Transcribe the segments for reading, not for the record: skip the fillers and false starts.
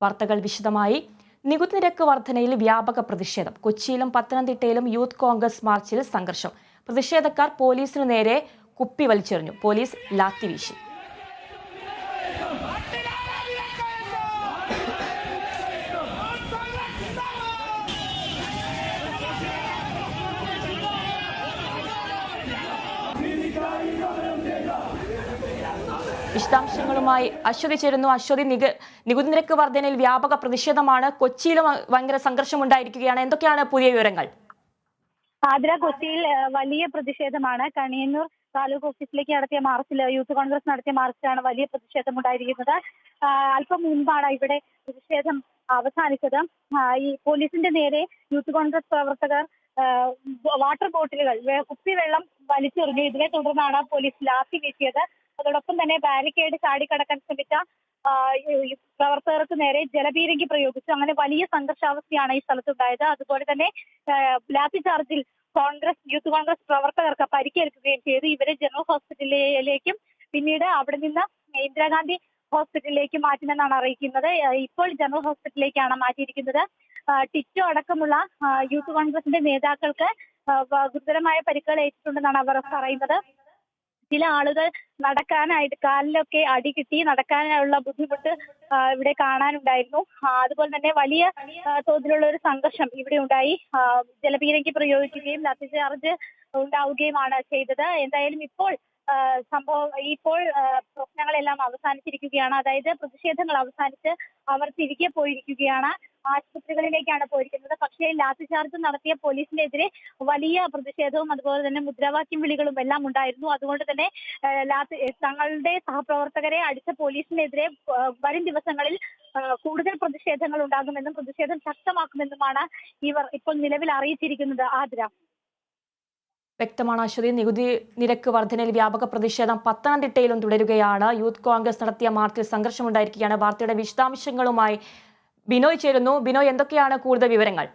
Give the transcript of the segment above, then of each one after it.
വാർത്തകൾ വിശദമായി. നികുതി നിരക്ക് വർധനയിൽ വ്യാപക പ്രതിഷേധം. കൊച്ചിയിലും പത്തനംതിട്ടയിലും യൂത്ത് കോൺഗ്രസ് മാർച്ചിൽ സംഘർഷം. പ്രതിഷേധക്കാർ പോലീസിനു നേരെ കുപ്പി വലിച്ചെറിഞ്ഞു. പോലീസ് ലാത്തി വീശി. വിശദാംശങ്ങളുമായി അശ്വതി ചേരുന്നു. അശ്വതി, നികുതി നിരക്ക് വർധനയിൽ വ്യാപക പ്രതിഷേധമാണ്. കൊച്ചിയിലും ഭയങ്കര സംഘർഷമുണ്ടായിരിക്കുകയാണ്. എന്തൊക്കെയാണ് പുതിയ വിവരങ്ങൾ? ആതിര, കൊച്ചിയിൽ വലിയ പ്രതിഷേധമാണ്. കണിയന്നൂർ താലൂക്ക് ഓഫീസിലേക്ക് നടത്തിയ മാർച്ചിൽ, യൂത്ത് കോൺഗ്രസ് നടത്തിയ മാർച്ചിലാണ് വലിയ പ്രതിഷേധം ഉണ്ടായിരിക്കുന്നത്. അല്പം മുൻപാണ് ഇവിടെ പ്രതിഷേധം അവസാനിച്ചത്. ഈ പോലീസിന്റെ നേരെ യൂത്ത് കോൺഗ്രസ് പ്രവർത്തകർ വാട്ടർ ബോട്ടിലുകൾ, കുപ്പിവെള്ളം വലിച്ചെറിഞ്ഞു. ഇതിനെ തുടർന്നാണ് പോലീസ് ലാത്തി വീശിയത്. അതോടൊപ്പം തന്നെ ബാരിക്കേഡ് ചാടിക്കടക്കാൻ ശ്രമിച്ച പ്രവർത്തകർക്ക് നേരെ ജലപീരങ്കി പ്രയോഗിച്ചു. അങ്ങനെ വലിയ സംഘർഷാവസ്ഥയാണ് ഈ സ്ഥലത്തുണ്ടായത്. അതുപോലെ തന്നെ ലാത്തി ചാർജിൽ യൂത്ത് കോൺഗ്രസ് പ്രവർത്തകർക്ക് പരിക്കേൽക്കുകയും ചെയ്തു. ഇവരെ ജനറൽ ഹോസ്പിറ്റലിലേക്കും പിന്നീട് അവിടെ നിന്ന് ഇന്ദിരാഗാന്ധി ഹോസ്പിറ്റലിലേക്ക് മാറ്റുമെന്നാണ് അറിയിക്കുന്നത്. ഇപ്പോൾ ജനറൽ ഹോസ്പിറ്റലിലേക്കാണ് മാറ്റിയിരിക്കുന്നത്. ടിറ്റോ അടക്കമുള്ള യൂത്ത് കോൺഗ്രസിന്റെ നേതാക്കൾക്ക് ഗുരുതരമായ പരിക്കുകൾ ഏറ്റിട്ടുണ്ടെന്നാണ് അവർ പറയുന്നത്. ചില ആളുകൾ നടക്കാനായിട്ട് കാലിലൊക്കെ അടി കിട്ടി നടക്കാനുള്ള ബുദ്ധിമുട്ട് ഇവിടെ കാണാനുണ്ടായിരുന്നു. അതുപോലെ തന്നെ വലിയ തോതിലുള്ള ഒരു സംഘർഷം ഇവിടെ ഉണ്ടായി. ജലപീരങ്കി പ്രയോഗിക്കുകയും ലാത്തിചാർജ് ഉണ്ടാവുകയുമാണ് ചെയ്തത്. എന്തായാലും ഇപ്പോൾ പ്രശ്നങ്ങളെല്ലാം അവസാനിച്ചിരിക്കുകയാണ്. അതായത് പ്രതിഷേധങ്ങൾ അവസാനിച്ച് അവർ തിരികെ പോയിരിക്കുകയാണ്. ആശുപത്രികളിലേക്കാണ് പോയിരിക്കുന്നത്. പക്ഷേ ലാത്തിചാർജ് നടത്തിയ പോലീസിനെതിരെ വലിയ പ്രതിഷേധവും അതുപോലെ തന്നെ മുദ്രാവാക്യം വിളികളും എല്ലാം ഉണ്ടായിരുന്നു. അതുകൊണ്ട് തന്നെ തങ്ങളുടെ സഹപ്രവർത്തകരെ അടിച്ച പോലീസിനെതിരെ വരും ദിവസങ്ങളിൽ കൂടുതൽ പ്രതിഷേധങ്ങൾ ഉണ്ടാകുമെന്നും പ്രതിഷേധം ശക്തമാക്കുമെന്നുമാണ് ഇവർ ഇപ്പോൾ നിലവിൽ അറിയിച്ചിരിക്കുന്നത്. ആതിര, വ്യക്തമാണ് അശ്വതി. നികുതി നിരക്ക് വർധനയിൽ വ്യാപക പ്രതിഷേധം പത്തനംതിട്ടയിലും തുടരുകയാണ്. യൂത്ത് കോൺഗ്രസ് നടത്തിയ മാർച്ചിൽ സംഘർഷമുണ്ടായിരിക്കുകയാണ്. വാർത്തയുടെ വിശദാംശങ്ങളുമായി ബിനോയ് ചേരുന്നു. ബിനോയ്, എന്തൊക്കെയാണ് കൂടുതൽ വിവരങ്ങൾ?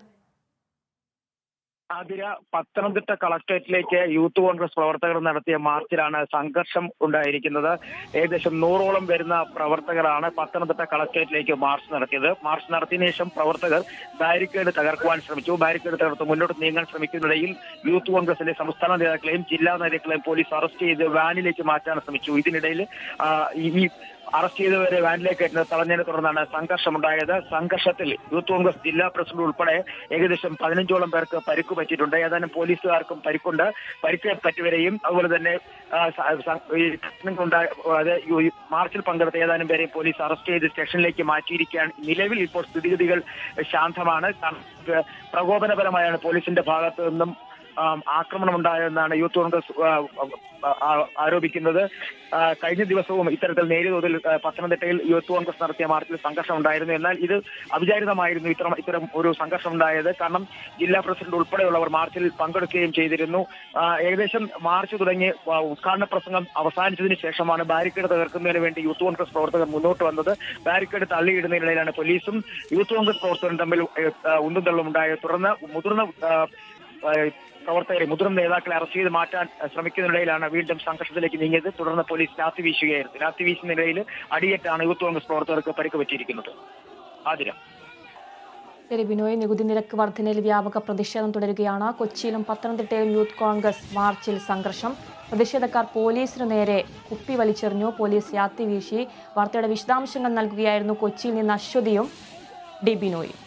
ആതിര, പത്തനംതിട്ട കളക്ടറേറ്റിലേക്ക് യൂത്ത് കോൺഗ്രസ് പ്രവർത്തകർ നടത്തിയ മാർച്ചിലാണ് സംഘർഷം ഉണ്ടായിരിക്കുന്നത്. ഏകദേശം 100ഓളം വരുന്ന പ്രവർത്തകരാണ് പത്തനംതിട്ട കളക്ടറേറ്റിലേക്ക് മാർച്ച് നടത്തിയത്. മാർച്ച് നടത്തിയതിനു ശേഷം പ്രവർത്തകർ ബാരിക്കേഡ് തകർക്കുവാൻ ശ്രമിച്ചു. ബാരിക്കേഡ് തകർത്ത് മുന്നോട്ട് നീങ്ങാൻ ശ്രമിക്കുന്നതിനിടയിൽ യൂത്ത് കോൺഗ്രസിന്റെ സംസ്ഥാന നേതാക്കളെയും ജില്ലാ നേതാക്കളെയും പോലീസ് അറസ്റ്റ് ചെയ്ത് വാനിലേക്ക് മാറ്റാൻ ശ്രമിച്ചു. ഇതിനിടയിൽ ഈ അറസ്റ്റ് ചെയ്തവരെ വാനിലേക്ക് തടഞ്ഞതിനെ തുടർന്നാണ് സംഘർഷമുണ്ടായത്. സംഘർഷത്തിൽ യൂത്ത് കോൺഗ്രസ് ജില്ലാ പ്രസിഡന്റ് ഉൾപ്പെടെ ഏകദേശം 15ഓളം പേർക്ക് പരിക്ക് പറ്റിയിട്ടുണ്ട്. ഏതാനും പോലീസുകാർക്കും പരിക്കുണ്ട്. പരിക്ക് പറ്റിയവരെയും അതുപോലെ തന്നെ മാർച്ചിൽ പങ്കെടുത്ത ഏതാനും പേരെയും പോലീസ് അറസ്റ്റ് ചെയ്ത് സ്റ്റേഷനിലേക്ക് മാറ്റിയിരിക്കുകയാണ്. നിലവിൽ ഇപ്പോൾ സ്ഥിതിഗതികൾ ശാന്തമാണ്. പ്രകോപനപരമായാണ് പോലീസിന്റെ ഭാഗത്തു നിന്നും ആക്രമണമുണ്ടായെന്നാണ് യൂത്ത് കോൺഗ്രസ് ആരോപിക്കുന്നത്. കഴിഞ്ഞ ദിവസവും ഇത്തരത്തിൽ നേരിയ തോതിൽ പത്തനംതിട്ടയിൽ യൂത്ത് കോൺഗ്രസ് നടത്തിയ മാർച്ചിൽ സംഘർഷം ഉണ്ടായിരുന്നു. എന്നാൽ ഇത് അവിചാരിതമായിരുന്നു ഇത്തരം ഒരു സംഘർഷം ഉണ്ടായത്. കാരണം ജില്ലാ പ്രസിഡന്റ് ഉൾപ്പെടെയുള്ളവർ മാർച്ചിൽ പങ്കെടുക്കുകയും ചെയ്തിരുന്നു. ഏകദേശം മാർച്ച് തുടങ്ങി ഉദ്ഘാടന പ്രസംഗം അവസാനിച്ചതിന് ശേഷമാണ് ബാരിക്കേഡ് തകർക്കുന്നതിന് വേണ്ടി യൂത്ത് കോൺഗ്രസ് പ്രവർത്തകർ മുന്നോട്ട് വന്നത്. ബാരിക്കേഡ് തള്ളിയിടുന്നതിനിടയിലാണ് പോലീസും യൂത്ത് കോൺഗ്രസ് പ്രവർത്തകരും തമ്മിൽ ഉന്തും തള്ളും ഉണ്ടായത്. തുടർന്ന് മുതിർന്ന നേതാക്കളെ അറസ്റ്റ് ചെയ്ത് മാറ്റാൻ ശ്രമിക്കുന്നതിനിടയിലാണ് വീണ്ടും സംഘർഷത്തിലേക്ക് നീങ്ങിയത്. തുടർന്ന് പോലീസ് ലാത്തി വീശുകയായിരുന്നു. ലാത്തി വീശുന്നതിനിടയിൽ അടിയേറ്റാണ് യൂത്ത് കോൺഗ്രസ് പ്രവർത്തകർക്ക് പരിക്ക് പറ്റിയിരിക്കുന്നത്. ആതിര. ശരി ബിനോയ്, നികുതി നിരക്ക് വർധനയിൽ വ്യാപക പ്രതിഷേധം തുടരുകയാണ്. കൊച്ചിയിലും പത്തനംതിട്ടയിലും യൂത്ത് കോൺഗ്രസ് മാർച്ചിൽ സംഘർഷം. പ്രതിഷേധക്കാർ പോലീസിനു നേരെ കുപ്പി വലിച്ചെറിഞ്ഞു. പോലീസ് ലാത്തി വീശി. വാർത്തയുടെ വിശദാംശങ്ങൾ നൽകുകയായിരുന്നു കൊച്ചിയിൽ നിന്ന് അശ്വതിയും ബിനോയും.